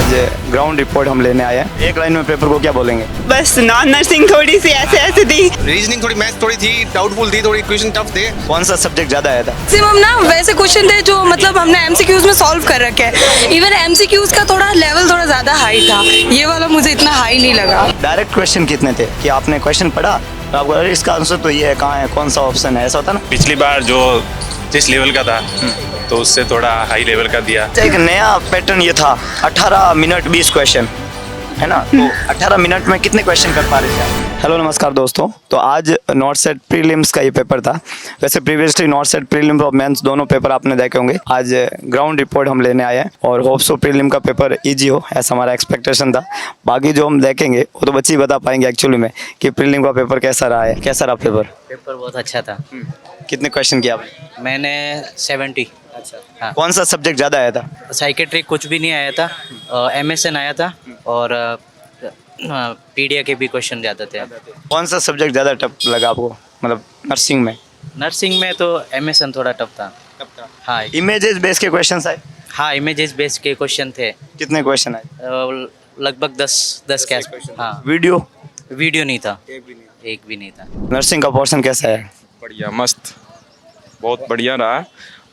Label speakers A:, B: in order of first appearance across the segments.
A: आज ground report हम लेने आए हैं। एक लाइन में पेपर को क्या बोलेंगे?
B: बस नॉन नर्सिंग थोड़ी सी ऐसे ऐसे थी।
C: रीजनिंग थोड़ी, मैथ्स थोड़ी थी डाउटफुल थी, थोड़ी क्वेश्चन टफ थे।
A: कौन सा सब्जेक्ट ज़्यादा आया था?
D: मैक्सिमम ना वैसे क्वेश्चन थे जो मतलब हमने एमसीक्यूज में सॉल्व कर रखे हैं। इवन एमसीक्यूज का थोड़ा लेवल थोड़ा ज़्यादा हाई था, ये वाला मुझे इतना हाई नहीं लगा।
A: डायरेक्ट क्वेश्चन कितने थे कि आपने क्वेश्चन पढ़ा तो आपको अरे इसका आंसर तो ये है, कहाँ है, कौन सा ऑप्शन है, ऐसा होता ना?
E: पिछली बार जो जिस लेवल का था तो उससे थोड़ा हाई लेवल का दिया।
A: एक नया पैटर्न ये था 18 मिनट 20 क्वेश्चन, है ना? तो 18 मिनट में कितने क्वेश्चन कर पा रहे थे आप? हेलो नमस्कार दोस्तों, तो आज नॉट सेट प्रीलिम्स का ये पेपर था। वैसे प्रीवियसली नॉट सेट प्रीलिम्स और मेंस दोनों पेपर आपने देखे होंगे। आज ग्राउंड रिपोर्ट हम लेने आए हैं और होप सो प्रीलिम का पेपर इजी हो, ऐसा हमारा एक्सपेक्टेशन था। बाकी जो हम देखेंगे वो तो बच्चे ही बता पाएंगे एक्चुअली में कि प्रीलिम का पेपर कैसा रहा है। कैसा रहा पेपर?
F: पेपर बहुत अच्छा था।
A: कितने क्वेश्चन किया आपने?
F: मैंने 70।
A: अच्छा,
F: हाँ।
A: कौन सा सब्जेक्ट ज़्यादा आया था?
F: साइकेट्रिक कुछ भी नहीं आया था, एमएसएन आया था और पीडिया के भी क्वेश्चन ज़्यादा थे।
A: कौन सा सब्जेक्ट ज़्यादा टफ लगा आपको, मतलब नर्सिंग में?
F: नर्सिंग में तो एमएसएन थोड़ा टफ था। हाँ
A: इमेजेस बेस के क्वेश्चन आए?
F: हाँ, इमेजेस बेस्ड के क्वेश्चन थे।
A: कितने क्वेश्चन आए?
F: लगभग 10 के आसपास। हाँ,
A: वीडियो?
F: वीडियो नहीं था, एक भी नहीं था।
A: नर्सिंग का पोर्शन कैसा है?
E: बढ़िया, मस्त, बहुत बढ़िया रहा।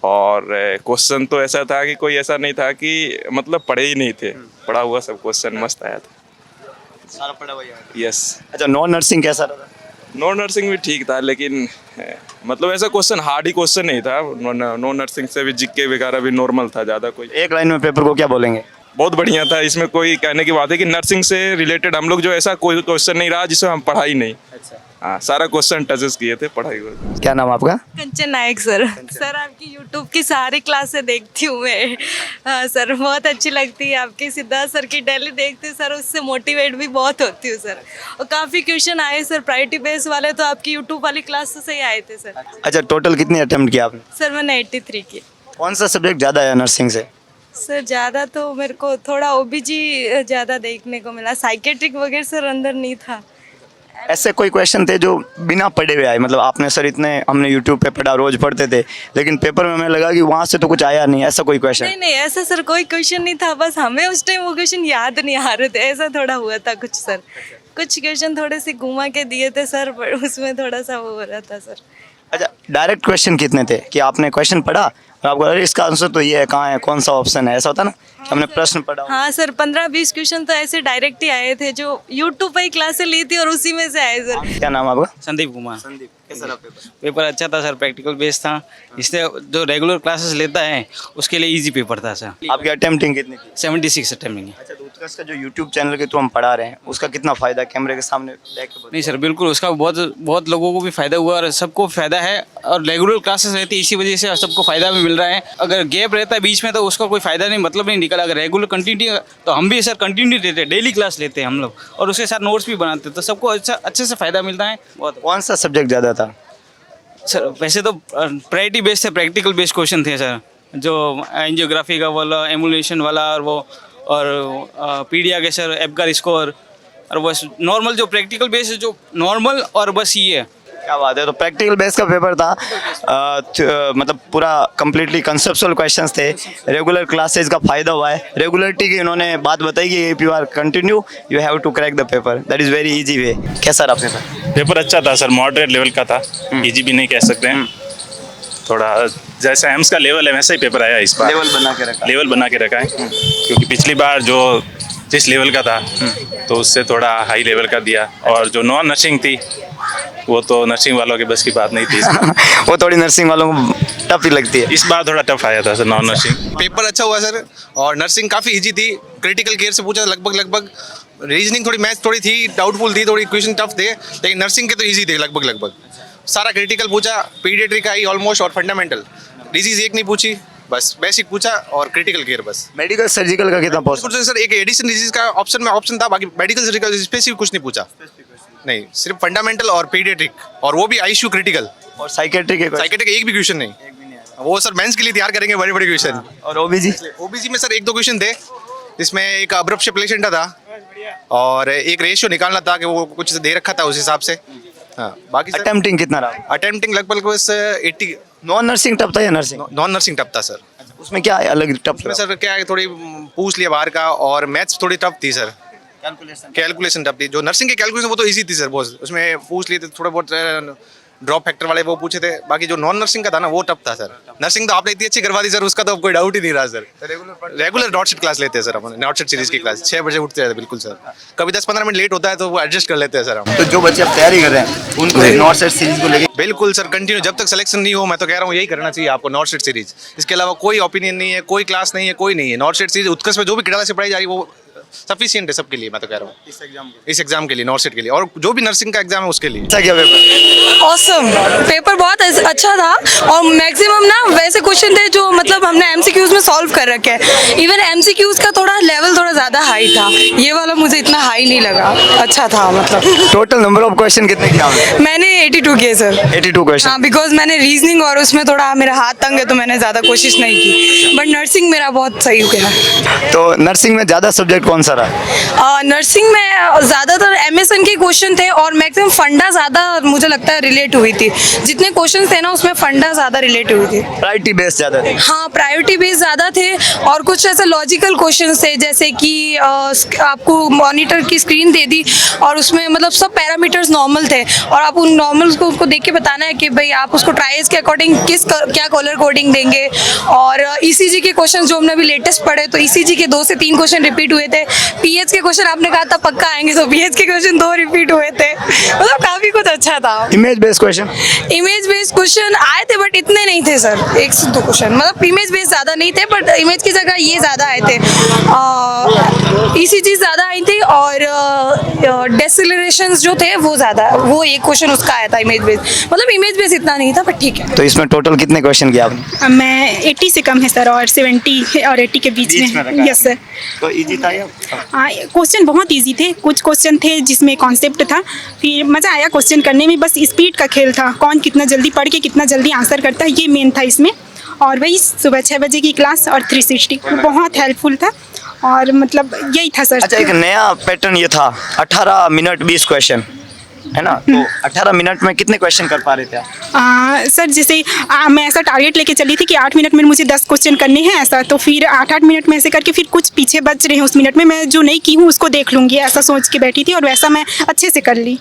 E: और क्वेश्चन तो ऐसा था कि कोई ऐसा नहीं था कि मतलब पढ़े ही नहीं थे, पढ़ा हुआ सब क्वेश्चन मस्त आया था।
A: सारा पढ़ा हुआ है।
E: यस।
A: अच्छा, नॉन नर्सिंग कैसा रहा?
E: नॉन नर्सिंग भी ठीक था, लेकिन मतलब ऐसा क्वेश्चन हार्ड ही क्वेश्चन नहीं था। नॉन नर्सिंग से भी जीके वगैरह भी नॉर्मल था, ज़्यादा कोई।
A: एक लाइन में पेपर को क्या बोलेंगे?
E: बहुत बढ़िया था। इसमें कोई कहने की बात है कि नर्सिंग से रिलेटेड हम लोग जो ऐसा कोई क्वेश्चन नहीं रहा जिसमें हम पढ़ा ही नहीं।
A: अच्छा,
E: हाँ, सारा क्वेश्चन टचेस किए थे, पढ़ाई हुई।
A: क्या नाम आपका?
D: कंचन नायक सर। सर आपकी यूट्यूब की सारी क्लासें देखती हूँ मैं। हाँ सर, बहुत अच्छी लगती है आपकी। सिद्धार्थ सर की डेली देखती हूँ सर, उससे मोटिवेट भी बहुत होती हूँ सर। और काफ़ी क्वेश्चन आए सर, प्रायोरिटी बेस वाले तो आपकी यूट्यूब वाली क्लास से ही आए थे सर।
A: अच्छा, टोटल कितनी अटेम्प्ट किया आपने?
D: सर मैंने 83 की।
A: कौन सा सब्जेक्ट ज़्यादा आया नर्सिंग से?
D: सर ज़्यादा तो मेरे को थोड़ा ओबीजी ज़्यादा देखने को मिला, साइकेट्रिक वगैरह सर अंदर नहीं था।
A: ऐसे कोई क्वेश्चन थे जो बिना पढ़े हुए आए, मतलब आपने सर इतने हमने यूट्यूब पे पढ़ा, रोज पढ़ते थे, लेकिन पेपर में हमें लगा कि वहाँ से तो कुछ आया नहीं, ऐसा कोई क्वेश्चन?
D: नहीं ऐसा सर कोई क्वेश्चन नहीं था, बस हमें उस टाइम वो क्वेश्चन याद नहीं आ रहे थे, ऐसा थोड़ा हुआ था कुछ सर। कुछ क्वेश्चन थोड़े से घुमा के दिए थे सर, पर उसमें थोड़ा सा वो हो रहा था सर।
A: अच्छा, डायरेक्ट क्वेश्चन कितने थे कि आपने क्वेश्चन पढ़ा और आपको अरे इसका आंसर तो ये है, कहाँ है, कौन सा ऑप्शन है, ऐसा होता ना? हमने प्रश्न पढ़ा।
D: हाँ सर, 15-20 क्वेश्चन तो ऐसे डायरेक्ट ही आए थे जो यूट्यूब पे ही क्लासें ली थी और उसी में से आए सर।
A: क्या नाम आपका?
G: संदीप कुमार।
A: संदीप, कैसा रहा पेपर?
G: पेपर अच्छा था सर, प्रैक्टिकल बेस्ड था, इसलिए जो रेगुलर क्लासेस लेता है उसके लिए इजी पेपर था सर।
A: आपकी अटेम्प्टिंग कितनी थी?
G: 76 अटेम्प्टिंग है।
A: अच्छा, तो उत्कर्ष का जो यूट्यूब चैनल के थ्रू हम पढ़ा रहे हैं उसका कितना फायदा कैमरे के सामने देख के?
G: नहीं सर, बिल्कुल उसका बहुत लोगों को भी फ़ायदा हुआ और सबको फ़ायदा है। और रेगुलर क्लासेस रहती है, इसी वजह से सबको फ़ायदा भी मिल रहा है। अगर गैप रहता है बीच में तो उसका कोई फ़ायदा नहीं, मतलब नहीं निकला। अगर रेगुलर कंटिन्यू तो हम भी सर कंटिन्यू देते हैं, डेली क्लास लेते हैं हम लोग और उसके साथ नोट्स भी बनाते हैं, तो सबको अच्छे से फ़ायदा मिलता है बहुत।
A: कौन सा सब्जेक्ट ज़्यादा था?
G: सर वैसे तो प्रायोरिटी बेस्ड थे, प्रैक्टिकल बेस्ड क्वेश्चन थे सर, जो एंजियोग्राफी का वाला, एमुलेशन वाला और वो और पीडिया के सर, एबगर स्कोर और बस नॉर्मल जो प्रैक्टिकल बेस्ड जो नॉर्मल और बस ये।
A: क्या बात है। तो प्रैक्टिकल बेस का पेपर था, मतलब पूरा कंप्लीटली कंसेप्चुअल क्वेश्चंस थे। रेगुलर क्लासेस का फायदा हुआ है। रेगुलरिटी की इन्होंने बात बताई कि if you are continue you have to crack the paper, that is very easy way. कैसा रहा पेपर?
E: पेपर अच्छा था सर, मॉडरेट लेवल का था, इजी भी नहीं कह सकते हैं। थोड़ा जैसा एम्स का लेवल है वैसा ही पेपर आया इस बार।
A: लेवल बना के रखा?
E: लेवल बना के रखा है, क्योंकि पिछली बार जो जिस लेवल का था तो उससे थोड़ा हाई लेवल का दिया। और जो नॉन नर्सिंग थी वो तो नर्सिंग वालों की बस की बात नहीं थी।
A: वो थोड़ी नर्सिंग वालों को टफ ही लगती है।
E: इस बार थोड़ा टफ आया था सर नॉन नर्सिंग।
C: पेपर अच्छा हुआ सर, और नर्सिंग काफ़ी इजी थी। क्रिटिकल केयर से पूछा लगभग। रीजनिंग थोड़ी, मैथ्स थोड़ी थी डाउटफुल थी, थोड़ी क्वेश्चन टफ थे, लेकिन नर्सिंग के तो इजी थे लगभग। सारा क्रिटिकल पूछा, पीडियाट्रिक आई ऑलमोस्ट, और फंडामेंटल डिजीज एक नहीं पूछी, बस बेसिक पूछा और क्रिटिकल केयर बस।
A: मेडिकल सर्जिकल का कितना पॉसिबल?
C: सर एक एडिशन डिजीज का ऑप्शन में ऑप्शन था, बाकी मेडिकल सर्जिकल स्पेसिफिक कुछ नहीं पूछा। नहीं, सिर्फ फंडामेंटल और पीडियाट्रिक, और वो भी आईसीयू क्रिटिकल।
A: और साइकेट्रिक
C: एक भी क्वेश्चन नहीं। वो सर मेंस के लिए तैयार करेंगे बड़े क्वेश्चन।
A: और ओबीजी
C: में सर 1-2 क्वेश्चन थे, जिसमें एक अब्रप्ट प्लेसेंटा था और एक रेशियो निकालना था कि वो कुछ दे रखा था उस हिसाब से। हाँ, बाकी
A: अटेम्प्टिंग कितना रहा?
C: अटेम्प्टिंग लगभग बस 80।
A: नॉन नर्सिंग टफ था या नर्सिंग?
C: नॉन नर्सिंग टफ था सर।
A: उसमें क्या अलग टफ
C: उसमें सर क्या है, थोड़ी पूछ लिया बाहर का, और मैथ्स थोड़ी टफ थी सर, कैलकुलेशन टफ थी। जो नर्सिंग की कैलकुलेशन वो तो इजी थी सर, बहुत उसमें पूछ लिए थे थोड़े बहुत ड्रॉप फैक्टर वाले वो पूछे थे, बाकी जो नॉन नर्सिंग का था ना वो टफ था सर। नर्सिंग तो आपने इतनी अच्छी करवा दी सर, उसका तो अब कोई डाउट ही नहीं रहा sir. Regular not set class लेते हैं sir upon, not set series की क्लास 6 बजे उठते हैं बिल्कुल सर, कभी 10-15 मिनट लेट होता है तो वो एडजस्ट कर लेते हैं सर हम।
A: तो जो बच्चे अब तैयारी कर रहे हैं उनको नॉर्थ सेट सीरीज को लेके
C: बिल्कुल सर कंटिन्यू, जब तक सिलेक्शन नहीं हो मैं तो कह रहा हूँ यही करना चाहिए आपको, नॉर्थ सेट सीरीज। इसके अलावा कोई ओपिनियन नहीं है, कोई क्लास नहीं है, कोई नहीं है। नॉर्थ सेट सीरीज उत्कर्ष में जो भी किटाला से पढ़ाई जा रही है वो सफिशिएंट है सबके लिए, मैं तो कह रहा हूँ इस एग्जाम के लिए, नॉर्थ सेट के लिए, और जो भी नर्सिंग का एग्जाम है उसके लिए।
A: अच्छा क्या पेपर?
H: ऑसम पेपर बहुत अच्छा था, और मैक्सिमम ना वैसे क्वेश्चन थे जो मतलब हमने एमसीक्यूज में सॉल्व कर रखे हैं। इवन एमसीक्यूज का थोड़ा लेवल थोड़ा ज़्यादा हाई था, ये वाला मुझे इतना हाई नहीं लगा, अच्छा था मतलब।
A: टोटल नंबर ऑफ क्वेश्चन कितने किया आपने?
H: मैंने 82 किए सर।
A: 82 क्वेश्चन।
H: हाँ, बिकॉज मैंने रीजनिंग और उसमें थोड़ा मेरा हाथ तंग है तो मैंने ज़्यादा कोशिश नहीं की, बट नर्सिंग मेरा बहुत सही गया।
A: तो नर्सिंग में ज़्यादा सब्जेक्ट कौन सा रहा?
H: नर्सिंग में ज़्यादातर एमएसएन के क्वेश्चन थे, और मैक्सिमम फंडा ज़्यादा मुझे लगता है रिलेट हुई थी, जितने क्वेश्चन थे ना उसमें फंडा ज़्यादा रिलेट हुई थी।
A: प्रायोरिटी बेस ज़्यादा थी।
H: हाँ, प्रायोरिटी बेस ज़्यादा थे, और कुछ ऐसे लॉजिकल क्वेश्चन थे जैसे कि आपको मॉनिटर की स्क्रीन दे दी और उसमें मतलब सब पैरामीटर्स नॉर्मल थे, और आप उन नॉर्मल्स को उसको देख के बताना है कि भाई आप उसको ट्राइज के अकॉर्डिंग क्या कलर कोडिंग देंगे। और ईसीजी के क्वेश्चन जो हमने अभी लेटेस्ट पढ़े, तो ईसीजी के 2 से 3 क्वेश्चन रिपीट हुए थे। पीएच के क्वेश्चन आपने कहा था पक्का आएंगे, तो पीएच के क्वेश्चन 2 रिपीट हुए थे, मतलब काफ़ी कुछ अच्छा था।
A: Image based question?
H: Image based question आए थे बट इतने नहीं थे सर, 1 से 2 क्वेश्चन, मतलब इमेज बेस्ड ज़्यादा नहीं थे, बट इमेज की जगह ये ज़्यादा आए थे। ईसीजी ज़्यादा आई थी, और डेसिलरेशंस जो थे वो ज़्यादा, वो एक क्वेश्चन उसका आया था इमेज बेस्ड, मतलब इमेज बेस्ड इतना नहीं था, बट ठीक है।
A: तो इसमें टोटल कितने क्वेश्चन किया आपने?
B: मैं 80 से कम है सर, और 70 और 80 के बीच में। Yes sir.
A: तो इजी था या?
B: क्वेश्चन बहुत इजी थे, कुछ क्वेश्चन थे जिसमें कॉन्सेप्ट था, फिर मज़ा आया क्वेश्चन करने में, बस स्पीड का खेल था, कौन कितना जल्दी पढ़ के कितना जल्दी आंसर करता है, ये मेन था इसमें। और वही सुबह 6 बजे की क्लास और 360 बहुत हेल्पफुल था, और मतलब यही था सर।
A: अच्छा, एक नया पैटर्न ये था 18 मिनट 20 क्वेश्चन, है ना? तो 18 मिनट में कितने क्वेश्चन कर पा रहे थे आप?
B: सर जैसे मैं ऐसा टारगेट लेके चली थी कि 8 मिनट में मुझे 10 क्वेश्चन करने हैं ऐसा, तो फिर 8-8 मिनट में ऐसे करके फिर कुछ पीछे बच रहे हैं उस मिनट में, मैं जो नहीं की हूँ उसको देख लूँगी, ऐसा सोच के बैठी थी, और वैसा मैं अच्छे से कर ली।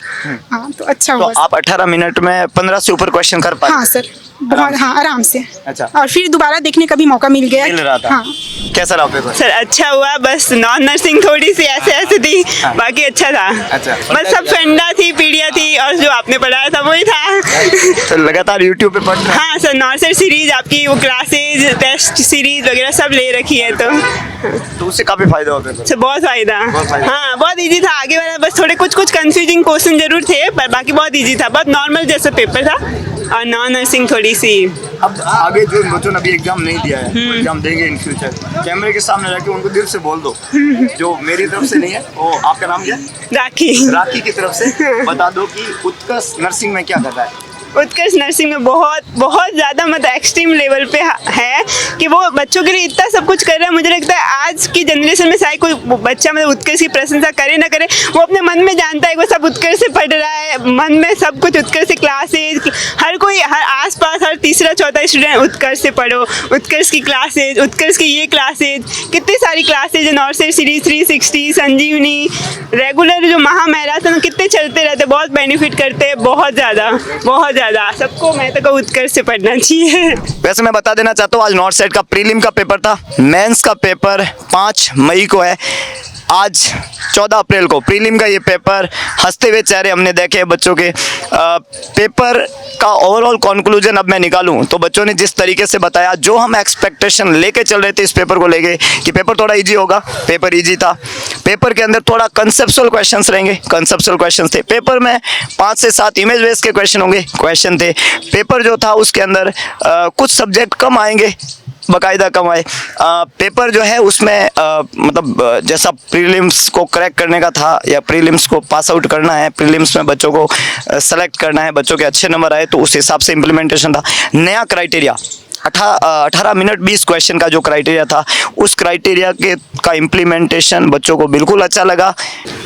B: हाँ, तो अच्छा
A: तो
B: हुआ।
A: आप 18 मिनट में 15 से ऊपर क्वेश्चन कर पाए?
B: हाँ सर, बहुत, हाँ आराम से।
A: अच्छा।
B: और फिर दोबारा देखने का भी मौका मिल गया।
A: मिल रहा था।
B: हाँ।
A: कैसा रहा पेपर?
B: सर अच्छा हुआ, बस नॉन नर्सिंग थोड़ी सी ऐसे ऐसे थी, बाकी अच्छा था।
A: अच्छा।
B: बस सब फंडा थी, पीडिया थी, और जो आपने पढ़ाया था वही था।
A: तो लगातार यूट्यूब पे पढ़ रहे हैं?
B: हाँ सर, नॉन सेट सीरीज आपकी वो क्लासेज टेस्ट सीरीज वगैरह सब ले रखी है,
A: तो उससे काफी फायदा होता है।
B: सर बहुत फायदा।
A: बहुत फायदा।
B: हाँ, बहुत इजी था, आगे वाला बस थोड़े कुछ कंफ्यूजिंग क्वेश्चन जरूर थे, पर बाकी बहुत इजी था, बहुत नॉर्मल जैसा पेपर था, और नॉन नर्सिंग थोड़ी सी।
A: अब आगे जो बच्चों ने अभी एग्जाम नहीं दिया है, वो एग्जाम देंगे इन फ्यूचर, कैमरे के सामने रह के उनको दिल से बोल दो, जो मेरी तरफ से नहीं है, वो आपका नाम क्या है?
B: राखी।
A: राखी की तरफ से बता दो कि उत्कर्ष नर्सिंग में क्या कर रहा है।
B: उत्कर्ष नर्सिंग में बहुत ज़्यादा मतलब एक्सट्रीम लेवल पे है कि वो बच्चों के लिए इतना सब कुछ कर रहा है। मुझे लगता है आज की जनरेशन में शायद कोई बच्चा मतलब उत्कर्ष की प्रशंसा करे ना करे, वो अपने मन में जानता है वो सब उत्कर्ष से पढ़ रहा है, मन में सब कुछ उत्कर्ष से क्लासेज, हर कोई हर आसपास हर तीसरा चौथा स्टूडेंट उत्कर्ष से पढ़ो, उत्कर्ष की क्लासेज, उत्कर्ष की ये क्लासेज, कितनी सारी क्लासेज है, नॉर्थ सेट सीरीज 360, संजीवनी, रेगुलर जो महा मैराथन कितने चलते रहते, बहुत बेनिफिट करते हैं, बहुत ज़्यादा सबको मैं तो कहूँ उत्कर्ष से पढ़ना चाहिए।
A: वैसे मैं बता देना चाहता हूँ आज नॉर्थ सेट का प्रीलिम का पेपर था, मेंस का पेपर 5 मई को है, आज 14 अप्रैल को प्रीलिम का ये पेपर। हंसते हुए चेहरे हमने देखे बच्चों के। पेपर का ओवरऑल कंक्लूजन अब मैं निकालूं तो बच्चों ने जिस तरीके से बताया, जो हम एक्सपेक्टेशन लेके चल रहे थे इस पेपर को लेके कि पेपर थोड़ा इजी होगा, पेपर इजी था। पेपर के अंदर थोड़ा कंसेप्चुअल क्वेश्चंस रहेंगे, कंसेप्चुअल क्वेश्चंस थे। पेपर में 5 से 7 इमेज बेस्ड के क्वेश्चन थे। पेपर जो था उसके अंदर कुछ सब्जेक्ट कम आएंगे, बाकायदा कम आए। पेपर जो है उसमें मतलब जैसा प्रीलिम्स को क्रैक करने का था या प्रीलिम्स को पास आउट करना है, प्रीलिम्स में बच्चों को सेलेक्ट करना है, बच्चों के अच्छे नंबर आए तो उस हिसाब से इम्प्लीमेंटेशन था। नया क्राइटेरिया 18 मिनट 20 क्वेश्चन का जो क्राइटेरिया था, उस क्राइटेरिया के उसका इम्प्लीमेंटेशन बच्चों को बिल्कुल अच्छा लगा।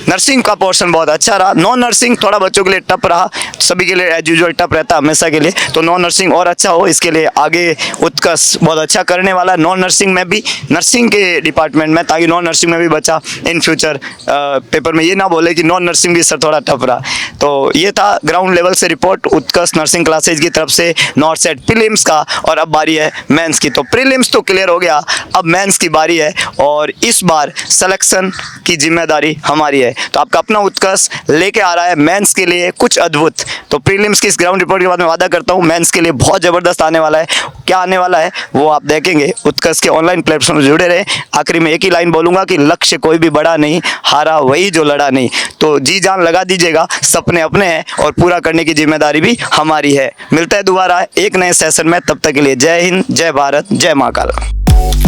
A: नर्सिंग का पोर्शन बहुत अच्छा रहा। नॉन नर्सिंग थोड़ा बच्चों के लिए टफ रहा, सभी के लिए एज यूजुअल टफ रहता है हमेशा के लिए, तो नॉन नर्सिंग और अच्छा हो, इसके लिए आगे उत्कर्ष बहुत अच्छा करने वाला है नॉन नर्सिंग में भी, नर्सिंग के डिपार्टमेंट में, ताकि नॉन नर्सिंग में भी बच्चा इन फ्यूचर पेपर में ये ना बोले कि नॉन नर्सिंग भी सर थोड़ा टफ रहा। तो ये था ग्राउंड लेवल से रिपोर्ट उत्कर्ष नर्सिंग क्लासेज की तरफ से नॉर्थ सेट प्रीलिम्स का। और अब बारी है मेंस की। तो प्रीलिम्स तो क्लियर हो गया, अब मेंस की बारी है और इस बार सिलेक्शन की जिम्मेदारी हमारी है। तो आपका अपना उत्कर्ष लेके आ रहा है मेंस के लिए कुछ अद्भुत। तो प्रीलिम्स की इस ग्राउंड रिपोर्ट के बाद मैं वादा करता हूँ मेंस के लिए बहुत ज़बरदस्त आने वाला है। क्या आने वाला है वो आप देखेंगे। उत्कर्ष के ऑनलाइन प्लेटफॉर्म से जुड़े रहे। आखिरी में एक ही लाइन बोलूँगा कि लक्ष्य कोई भी बड़ा नहीं, हारा वही जो लड़ा नहीं। तो जी जान लगा दीजिएगा, सपने अपने हैं और पूरा करने की जिम्मेदारी भी हमारी है। मिलता है दोबारा एक नए सेशन में, तब तक के लिए जय हिंद, जय भारत, जय महाकाल।